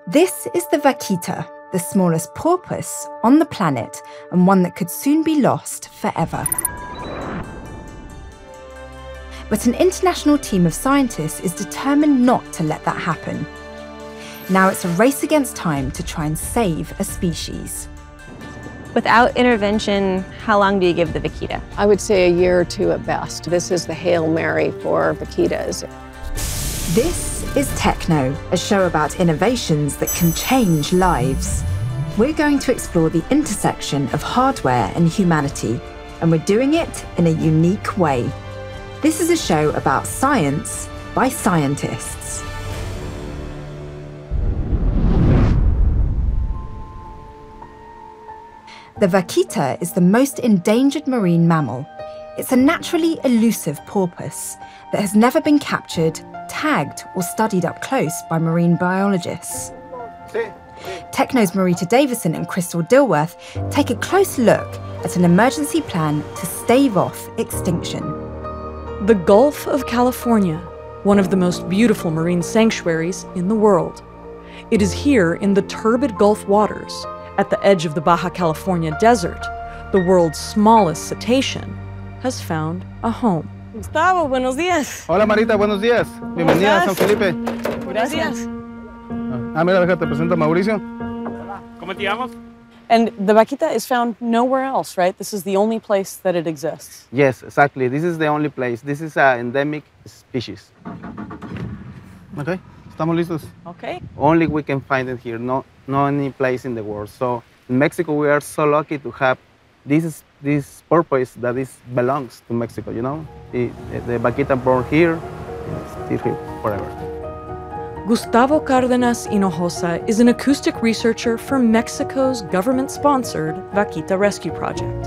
This is the vaquita, the smallest porpoise on the planet and one that could soon be lost forever. But an international team of scientists is determined not to let that happen. Now it's a race against time to try and save a species. Without intervention, how long do you give the vaquita? I would say a year or two at best. This is the Hail Mary for vaquitas. This is TechKnow, a show about innovations that can change lives. We're going to explore the intersection of hardware and humanity, and we're doing it in a unique way. This is a show about science by scientists. The vaquita is the most endangered marine mammal. It's a naturally elusive porpoise that has never been captured, tagged, or studied up close by marine biologists. TechKnow's Marita Davison and Crystal Dilworth take a close look at an emergency plan to stave off extinction. The Gulf of California, one of the most beautiful marine sanctuaries in the world. It is here in the turbid Gulf waters, at the edge of the Baja California desert, the world's smallest cetacean has found a home. Gustavo, buenos días. Hola Marita, buenos días. Bienvenida a San Felipe. Gracias. Mira, déjate presento a Mauricio. ¿Cómo te llamas? And the vaquita is found nowhere else, right? This is the only place that it exists. Yes, exactly. This is the only place. This is an endemic species. Okay, estamos listos. Okay. Only we can find it here, no any place in the world. So in Mexico, we are so lucky to have this porpoise that belongs to Mexico, you know? The vaquita born here, still here forever. Gustavo Cárdenas Hinojosa is an acoustic researcher for Mexico's government-sponsored Vaquita Rescue Project.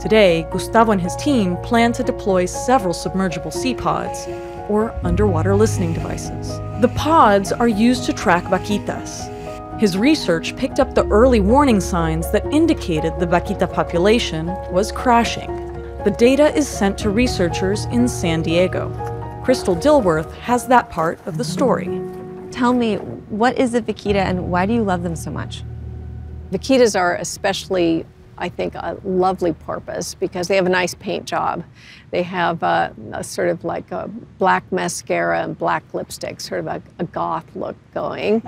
Today, Gustavo and his team plan to deploy several submergible sea pods, or underwater listening devices. The pods are used to track vaquitas. His research picked up the early warning signs that indicated the vaquita population was crashing. The data is sent to researchers in San Diego. Crystal Dilworth has that part of the story. Tell me, what is a vaquita and why do you love them so much? Vaquitas are especially, I think, a lovely porpoise because they have a nice paint job. They have a sort of like a black mascara and black lipstick, sort of a goth look going.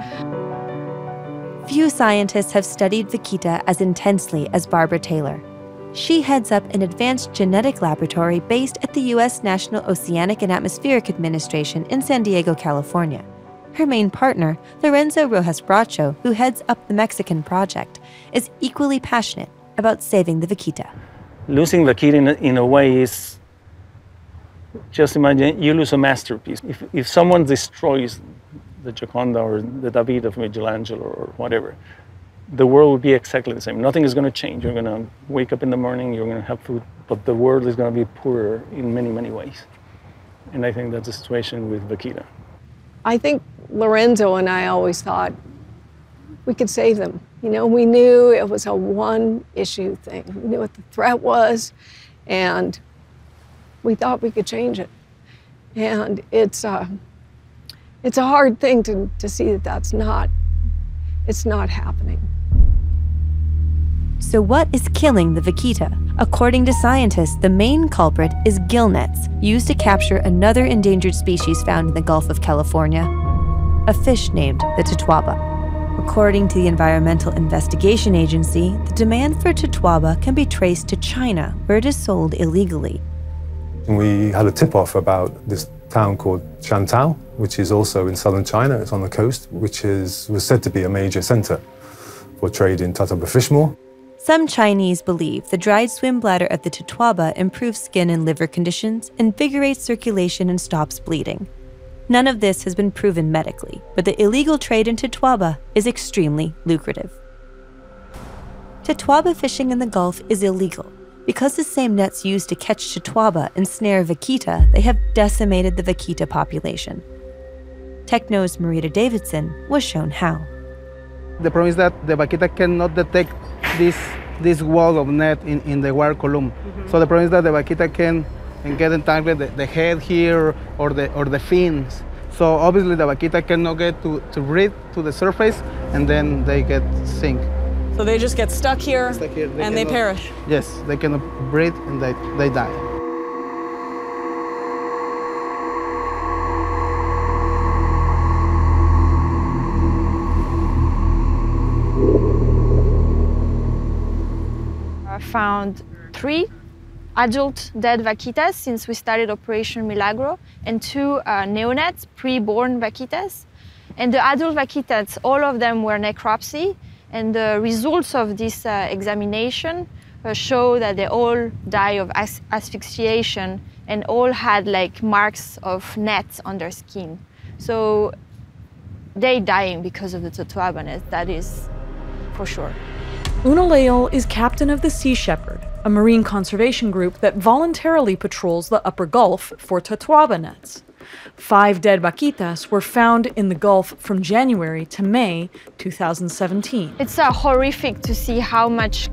Few scientists have studied vaquita as intensely as Barbara Taylor. She heads up an advanced genetic laboratory based at the U.S. National Oceanic and Atmospheric Administration in San Diego, California. Her main partner, Lorenzo Rojas Bracho, who heads up the Mexican project, is equally passionate about saving the vaquita. Losing vaquita in a way is, just imagine you lose a masterpiece. If someone destroys the Gioconda or the David of Michelangelo or whatever, the world would be exactly the same. Nothing is going to change. You're going to wake up in the morning, you're going to have food, but the world is going to be poorer in many, many ways. And I think that's the situation with vaquita. I think Lorenzo and I always thought we could save them. You know, we knew it was a one-issue thing. We knew what the threat was, and we thought we could change it. And it's a hard thing to see that it's not happening. So what is killing the vaquita? According to scientists, the main culprit is gill nets, used to capture another endangered species found in the Gulf of California, a fish named the tituaba. According to the Environmental Investigation Agency, the demand for tituaba can be traced to China, where it is sold illegally. We had a tip-off about this town called Shantou, which is also in southern China. It's on the coast, which was said to be a major center for trade in tituaba fish meal. Some Chinese believe the dried swim bladder of the tituaba improves skin and liver conditions, invigorates circulation, and stops bleeding. None of this has been proven medically, but the illegal trade in tituaba is extremely lucrative. Tituaba fishing in the Gulf is illegal. Because the same nets used to catch tituaba and snare vaquita, they have decimated the vaquita population. TechKnow's Marita Davidson was shown how. The problem is that the vaquita cannot detect this wall of net in the water column. So the problem is that the vaquita can get entangled the head here or the fins. So obviously the vaquita cannot get to breathe to the surface, and then they get sink. So they just get stuck here, and they perish. Yes, they cannot breathe and they die. I found 3 adult dead vaquitas since we started Operation Milagro, and 2 neonates, pre-born vaquitas. And the adult vaquitas, all of them were necropsy, and the results of this examination show that they all die of asphyxiation and all had like marks of nets on their skin. So they're dying because of the totoaba net, that is for sure. Una Leal is captain of the Sea Shepherd, a marine conservation group that voluntarily patrols the upper Gulf for totoaba nets. 5 dead vaquitas were found in the Gulf from January to May 2017. It's horrific to see how much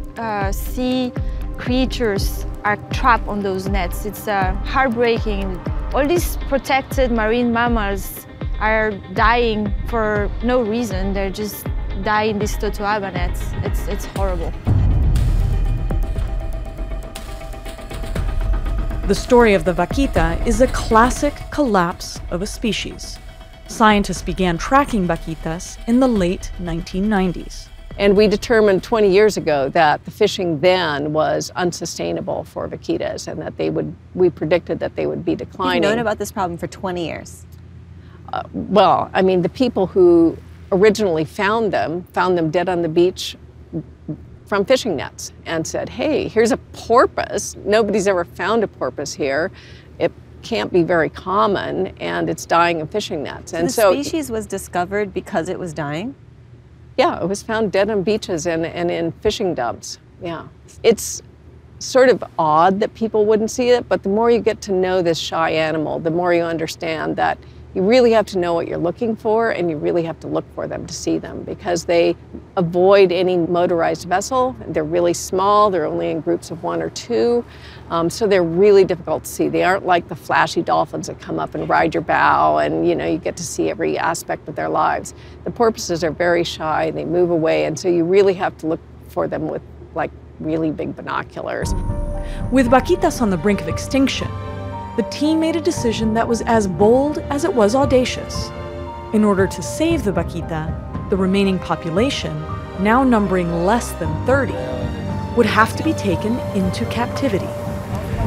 sea creatures are trapped on those nets. It's heartbreaking. All these protected marine mammals are dying for no reason. They're just dying in these totoaba nets. It's horrible. The story of the vaquita is a classic collapse of a species. Scientists began tracking vaquitas in the late 1990s. And we determined 20 years ago that the fishing then was unsustainable for vaquitas and that we predicted that they would be declining. You've known about this problem for 20 years. Well, I mean, the people who originally found them dead on the beach from fishing nets and said, hey, here's a porpoise. Nobody's ever found a porpoise here. It can't be very common, and it's dying in fishing nets. And so the species was discovered because it was dying? Yeah, it was found dead on beaches and in fishing dumps, yeah. It's sort of odd that people wouldn't see it, but the more you get to know this shy animal, the more you understand that you really have to know what you're looking for, and you really have to look for them to see them, because they avoid any motorized vessel. They're really small. They're only in groups of 1 or 2. So they're really difficult to see. They aren't like the flashy dolphins that come up and ride your bow and you get to see every aspect of their lives. The porpoises are very shy. They move away, and so you really have to look for them with like really big binoculars. With vaquitas on the brink of extinction, the team made a decision that was as bold as it was audacious. In order to save the vaquita, the remaining population, now numbering less than 30, would have to be taken into captivity.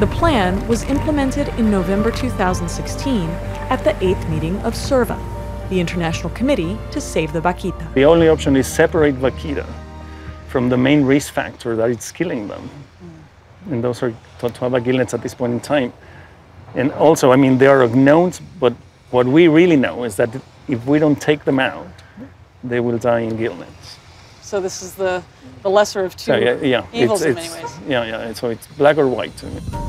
The plan was implemented in November 2016 at the 8th meeting of CERVA, the International Committee to Save the Vaquita. The only option is separate vaquita from the main risk factor that is killing them. And those are totoaba gillnets at this point in time. And also, I mean, they are unknowns, but what we really know is that if we don't take them out, they will die in gillnets. So this is the lesser of two evils in many ways. Yeah, so it's black or white.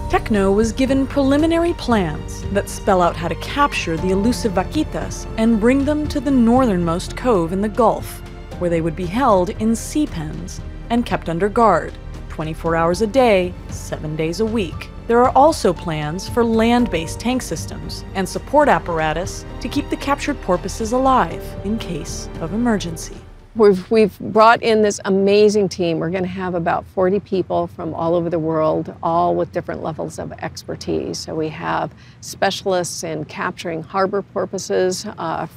TechKnow was given preliminary plans that spell out how to capture the elusive vaquitas and bring them to the northernmost cove in the Gulf, where they would be held in sea pens and kept under guard, 24 hours a day, 7 days a week. There are also plans for land-based tank systems and support apparatus to keep the captured porpoises alive in case of emergency. We've brought in this amazing team. We're going to have about 40 people from all over the world, all with different levels of expertise. So we have specialists in capturing harbor porpoises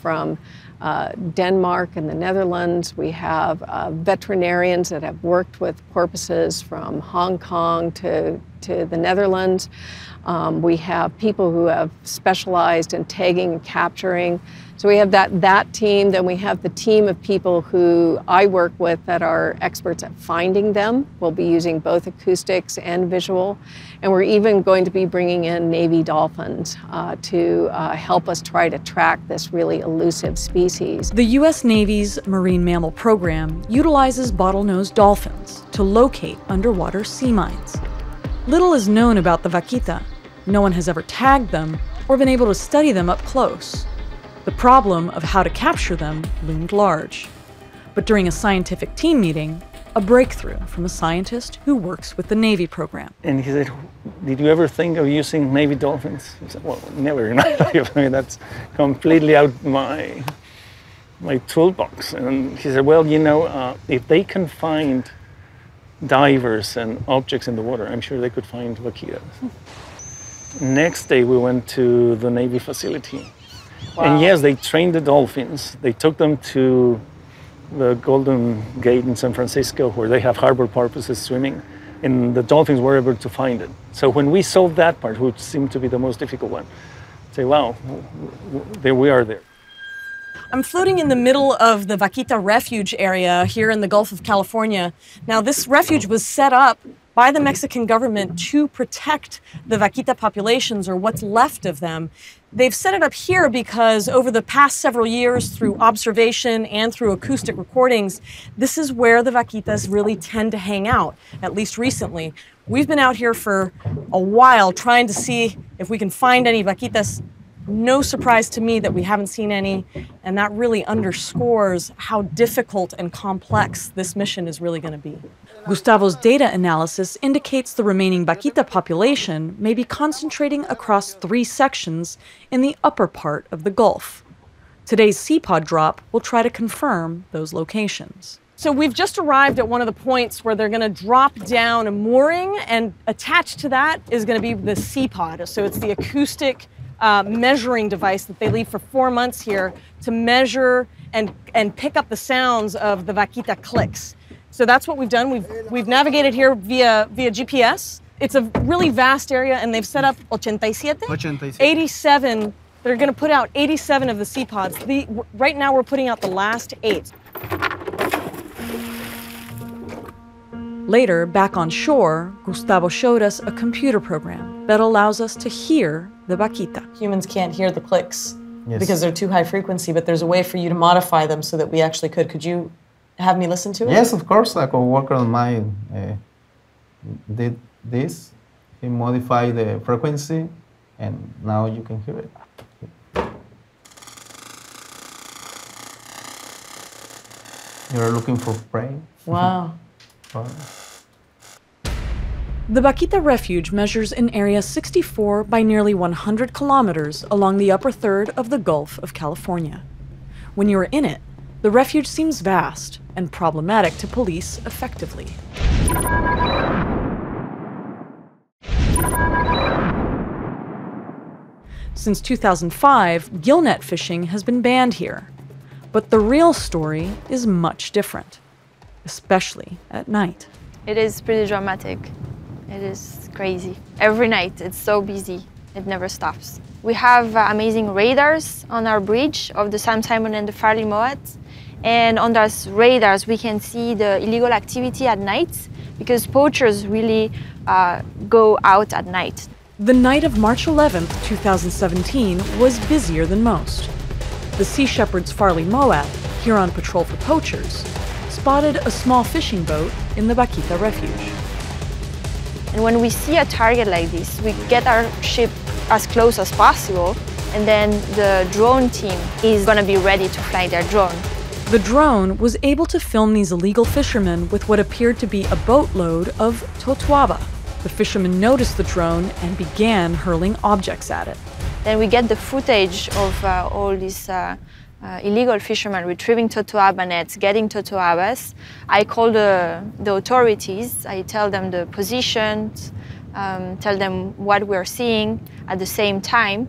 from Denmark and the Netherlands. We have veterinarians that have worked with porpoises from Hong Kong to the Netherlands. We have people who have specialized in tagging and capturing. So we have that team. Then we have the team of people who I work with that are experts at finding them. We'll be using both acoustics and visual. And we're even going to be bringing in Navy dolphins to help us try to track this really elusive species. The U.S. Navy's Marine Mammal Program utilizes bottlenose dolphins to locate underwater sea mines. Little is known about the vaquita. No one has ever tagged them or been able to study them up close. The problem of how to capture them loomed large. But during a scientific team meeting, a breakthrough from a scientist who works with the Navy program. And he said, did you ever think of using Navy dolphins? I said, well, never in my life. I mean, that's completely out my toolbox. And he said, well, you know, if they can find divers and objects in the water, I'm sure they could find vaquitas. Next day, we went to the Navy facility. Wow. And yes, they trained the dolphins. They took them to the Golden Gate in San Francisco, where they have harbor porpoises swimming, and the dolphins were able to find it. So when we solved that part, which seemed to be the most difficult one, say, wow, there we are there. I'm floating in the middle of the Vaquita refuge area here in the Gulf of California. Now, this refuge was set up by the Mexican government to protect the vaquita populations, or what's left of them. They've set it up here because over the past several years, through observation and through acoustic recordings, this is where the vaquitas really tend to hang out, at least recently. We've been out here for a while trying to see if we can find any vaquitas. No surprise to me that we haven't seen any, and that really underscores how difficult and complex this mission is really going to be. Gustavo's data analysis indicates the remaining vaquita population may be concentrating across 3 sections in the upper part of the Gulf. Today's sea pod drop will try to confirm those locations. So we've just arrived at one of the points where they're going to drop down a mooring, and attached to that is going to be the sea pod. So it's the acoustic measuring device that they leave for 4 months here to measure and pick up the sounds of the vaquita clicks. So that's what we've done. We've navigated here via GPS. It's a really vast area, and they've set up 87. They're going to put out 87 of the sea pods. Right now we're putting out the last 8. Later, back on shore, Gustavo showed us a computer program that allows us to hear the vaquita. Humans can't hear the clicks because they're too high frequency, but there's a way for you to modify them so that we actually could. Could you have me listen to it? Yes, of course. A coworker of mine did this. He modified the frequency, and now you can hear it. You're looking for prey. Wow. The Vaquita Refuge measures an area 64 by nearly 100 kilometers along the upper third of the Gulf of California. When you are in it, the refuge seems vast and problematic to police effectively. Since 2005, gillnet fishing has been banned here. But the real story is much different, especially at night. It is pretty dramatic. It is crazy. Every night, it's so busy. It never stops. We have amazing radars on our bridge of the Sam Simon and the Farley Moat. And on those radars, we can see the illegal activity at night because poachers really go out at night. The night of March 11th, 2017 was busier than most. The Sea Shepherd's Farley Moat, here on patrol for poachers, spotted a small fishing boat in the Vaquita Refuge. And when we see a target like this, we get our ship as close as possible, and then the drone team is going to be ready to fly their drone. The drone was able to film these illegal fishermen with what appeared to be a boatload of totoaba. The fishermen noticed the drone and began hurling objects at it. Then we get the footage of all these illegal fishermen retrieving totoaba nets, getting totoabas. I call the authorities. I tell them the positions, tell them what we're seeing at the same time,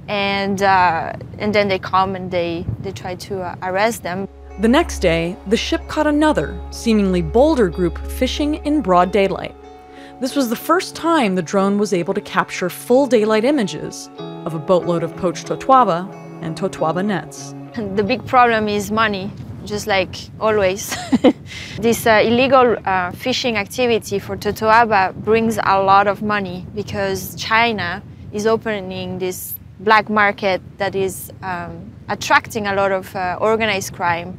and then they come and they try to arrest them. The next day, the ship caught another, seemingly bolder group fishing in broad daylight. This was the first time the drone was able to capture full daylight images of a boatload of poached totoaba and totoaba nets. The big problem is money, just like always. This illegal fishing activity for totoaba brings a lot of money because China is opening this black market that is attracting a lot of organized crime.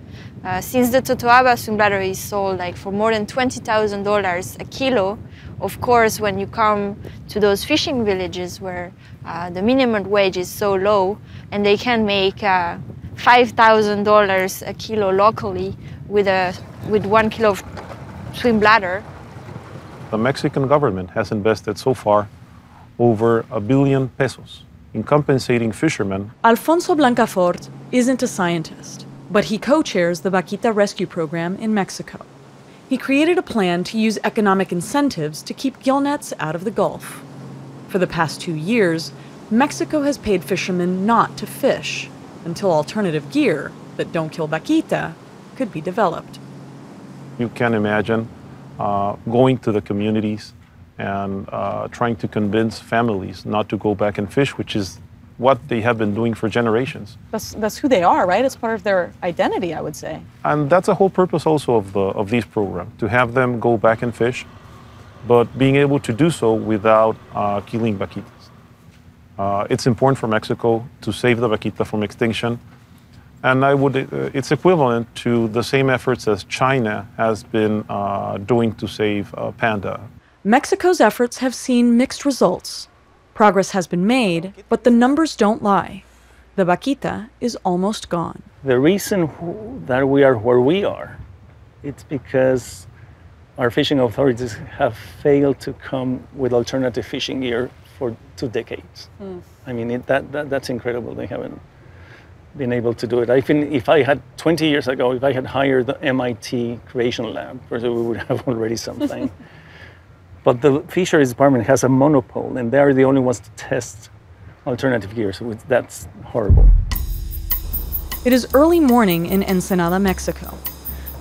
Since the totoaba swim is sold like for more than $20,000 a kilo, of course, when you come to those fishing villages where the minimum wage is so low and they can make $5,000 a kilo locally with 1 kilo of swim bladder. The Mexican government has invested so far over $1 billion pesos in compensating fishermen. Alfonso Blancafort isn't a scientist, but he co-chairs the Vaquita Rescue Program in Mexico. He created a plan to use economic incentives to keep gill nets out of the Gulf. For the past 2 years, Mexico has paid fishermen not to fish until alternative gear that don't kill vaquita could be developed. You can imagine going to the communities and trying to convince families not to go back and fish, which is what they have been doing for generations. That's who they are, right? It's part of their identity, I would say. And that's the whole purpose also of these programs, to have them go back and fish, but being able to do so without killing vaquitas. It's important for Mexico to save the vaquita from extinction, and it's equivalent to the same efforts as China has been doing to save panda. Mexico's efforts have seen mixed results. Progress has been made, but the numbers don't lie. The vaquita is almost gone. The reason that we are where we are, it's because our fishing authorities have failed to come with alternative fishing gear for 2 decades. I mean, that's incredible. They haven't been able to do it. If I had 20 years ago, if I had hired the MIT Creation Lab, we would have already something. But the Fisheries Department has a monopoly, and they are the only ones to test alternative gear, so that's horrible. It is early morning in Ensenada, Mexico.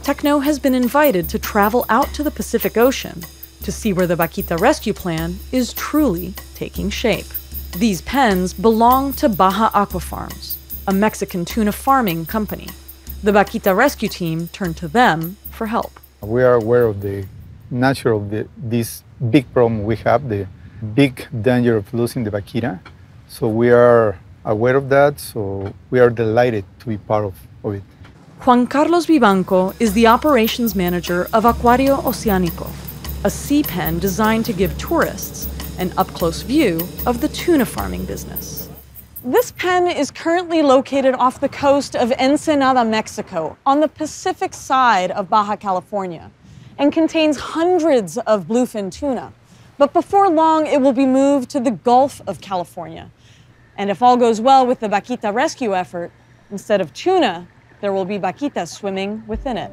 TechKnow has been invited to travel out to the Pacific Ocean to see where the Vaquita Rescue Plan is truly taking shape. These pens belong to Baja Aqua Farms, a Mexican tuna farming company. The Vaquita Rescue Team turned to them for help. We are aware of the nature of this big problem we have, the big danger of losing the vaquita. So we are aware of that, so we are delighted to be part of it. Juan Carlos Vivanco is the operations manager of Acuario Oceánico, a sea pen designed to give tourists an up-close view of the tuna farming business. This pen is currently located off the coast of Ensenada, Mexico, on the Pacific side of Baja California, and contains hundreds of bluefin tuna. But before long, it will be moved to the Gulf of California. And if all goes well with the vaquita rescue effort, instead of tuna, there will be vaquitas swimming within it.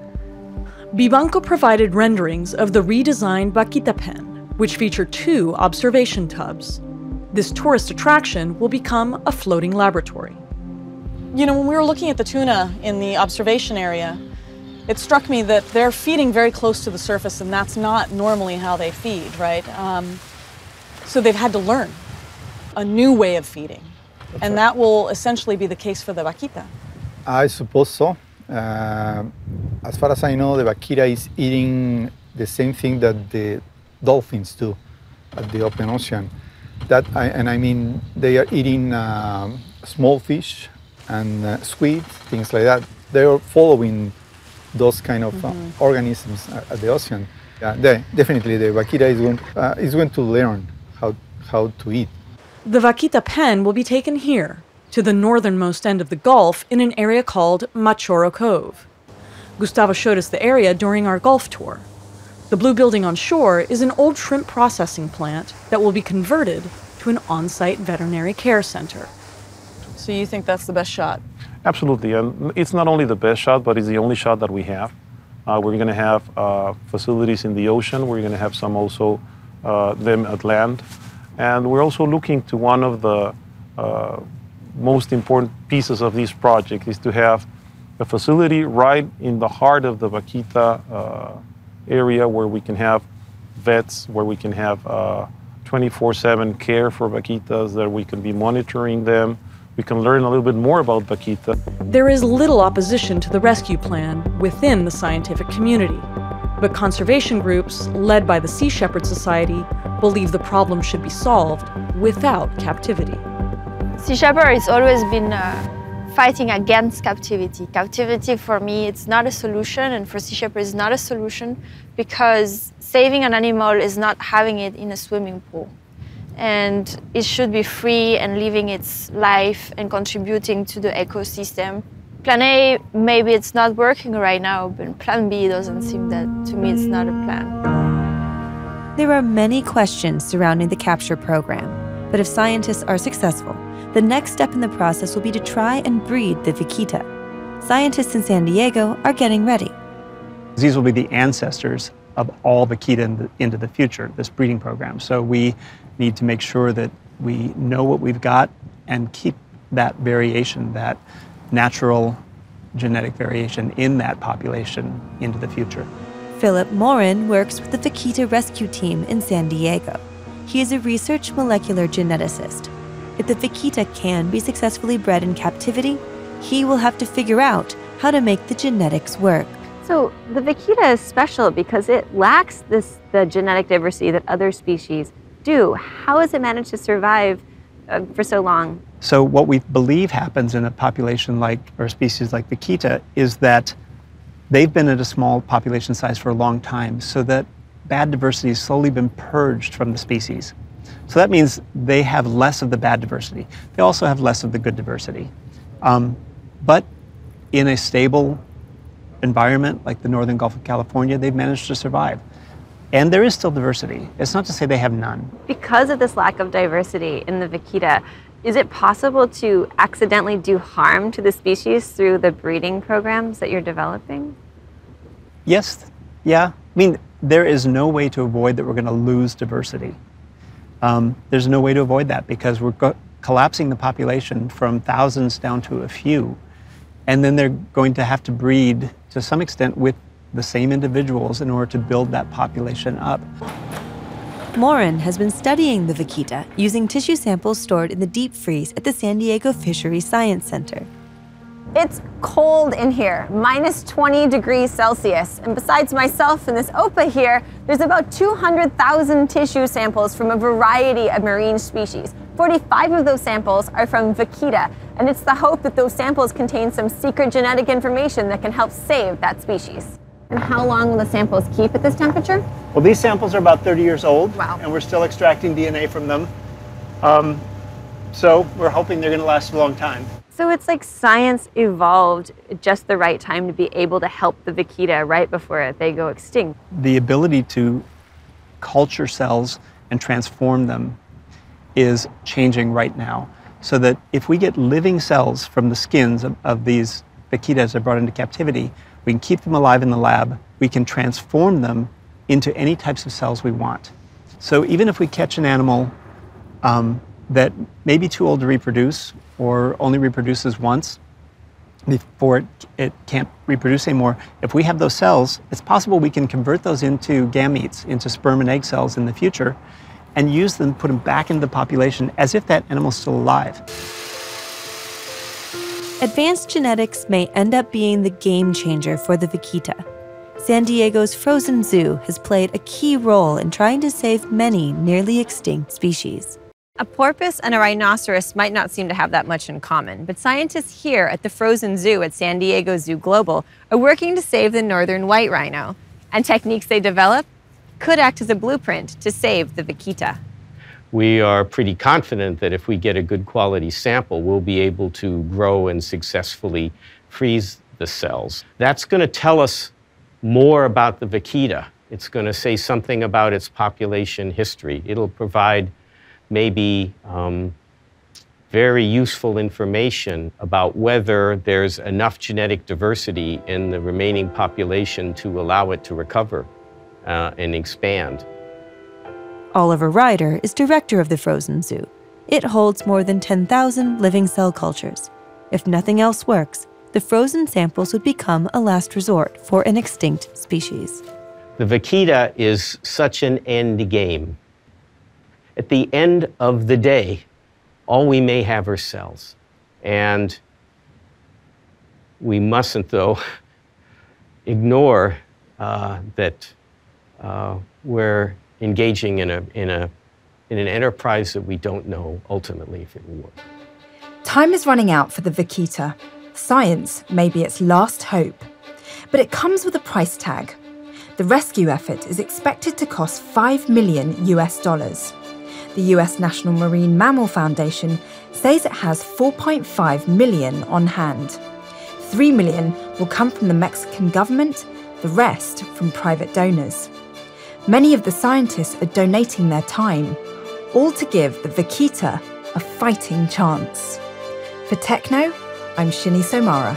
Vivanco provided renderings of the redesigned vaquita pen, which feature 2 observation tubs. This tourist attraction will become a floating laboratory. You know, when we were looking at the tuna in the observation area, it struck me that they're feeding very close to the surface, and that's not normally how they feed, right? So they've had to learn a new way of feeding. And that will essentially be the case for the vaquita. I suppose so. As far as I know, the vaquita is eating the same thing that the dolphins do at the open ocean. I mean, they are eating small fish and squid, things like that. They are following those kind of organisms at the ocean. Definitely, the vaquita is going to learn how to eat. The vaquita pen will be taken here, to the northernmost end of the Gulf in an area called Machoro Cove. Gustavo showed us the area during our Gulf tour. The blue building on shore is an old shrimp processing plant that will be converted to an on-site veterinary care center. So you think that's the best shot? Absolutely, and it's not only the best shot, but it's the only shot that we have. We're going to have facilities in the ocean. We're going to have some also them at land. And we're also looking to one of the most important pieces of this project is to have a facility right in the heart of the vaquita area where we can have vets, where we can have 24/7 care for vaquitas, that we can be monitoring them. We can learn a little bit more about vaquita. There is little opposition to the rescue plan within the scientific community, but conservation groups, led by the Sea Shepherd Society, believe the problem should be solved without captivity. Sea Shepherd has always been fighting against captivity. Captivity, for me, it's not a solution, and for Sea Shepherd, it's not a solution because saving an animal is not having it in a swimming pool. And it should be free and living its life and contributing to the ecosystem Plan A, maybe it's not working right now, but plan B doesn't seem that, to me, it's not a plan. There are many questions surrounding the capture program, but if scientists are successful, the next step in the process will be to try and breed the vaquita. Scientists in San Diego are getting ready. These will be the ancestors of all vaquita into the future, this breeding program. So we need to make sure that we know what we've got and keep that variation, that natural genetic variation in that population into the future. Philip Morin works with the vaquita rescue team in San Diego. He is a research molecular geneticist. If the vaquita can be successfully bred in captivity, he will have to figure out how to make the genetics work. So the vaquita is special because it lacks the genetic diversity that other species do. How has it managed to survive for so long? So what we believe happens in a population like, or a species like vaquita, is that they've been at a small population size for a long time, so that bad diversity has slowly been purged from the species. So that means they have less of the bad diversity. They also have less of the good diversity. But in a stable environment like the northern Gulf of California, they've managed to survive. And there is still diversity. It's not to say they have none. Because of this lack of diversity in the vaquita, is it possible to accidentally do harm to the species through the breeding programs that you're developing? Yes, yeah. I mean, there is no way to avoid that we're going to lose diversity. There's no way to avoid that because we're collapsing the population from thousands down to a few. And then they're going to have to breed to some extent with the same individuals in order to build that population up. Morin has been studying the vaquita using tissue samples stored in the deep freeze at the San Diego Fisheries Science Center. It's cold in here, minus 20 degrees Celsius. And besides myself and this OPA here, there's about 200,000 tissue samples from a variety of marine species. 45 of those samples are from vaquita, and it's the hope that those samples contain some secret genetic information that can help save that species. And how long will the samples keep at this temperature? Well, these samples are about 30 years old, wow, and we're still extracting DNA from them. So we're hoping they're going to last a long time. So it's like science evolved at just the right time to be able to help the vaquita right before they go extinct. The ability to culture cells and transform them is changing right now. So that if we get living cells from the skins of these vaquitas that are brought into captivity, we can keep them alive in the lab, we can transform them into any types of cells we want. So even if we catch an animal that may be too old to reproduce or only reproduces once before it can't reproduce anymore, if we have those cells, it's possible we can convert those into gametes, into sperm and egg cells in the future, and use them, put them back into the population as if that animal's still alive. Advanced genetics may end up being the game changer for the vaquita. San Diego's Frozen Zoo has played a key role in trying to save many nearly extinct species. A porpoise and a rhinoceros might not seem to have that much in common, but scientists here at the Frozen Zoo at San Diego Zoo Global are working to save the northern white rhino. And techniques they develop could act as a blueprint to save the vaquita. We are pretty confident that if we get a good quality sample, we'll be able to grow and successfully freeze the cells. That's going to tell us more about the vaquita. It's going to say something about its population history. It'll provide maybe very useful information about whether there's enough genetic diversity in the remaining population to allow it to recover and expand. Oliver Ryder is director of the Frozen Zoo. It holds more than 10,000 living cell cultures. If nothing else works, the frozen samples would become a last resort for an extinct species. The vaquita is such an end game. At the end of the day, all we may have are cells. And we mustn't, though, ignore that we're engaging in an enterprise that we don't know ultimately if it will work. Time is running out for the vaquita. Science may be its last hope. But it comes with a price tag. The rescue effort is expected to cost $5 million. The US National Marine Mammal Foundation says it has $4.5 million on hand. 3 million will come from the Mexican government, the rest from private donors. Many of the scientists are donating their time, all to give the vaquita a fighting chance. For TechKnow, I'm Shini Somara.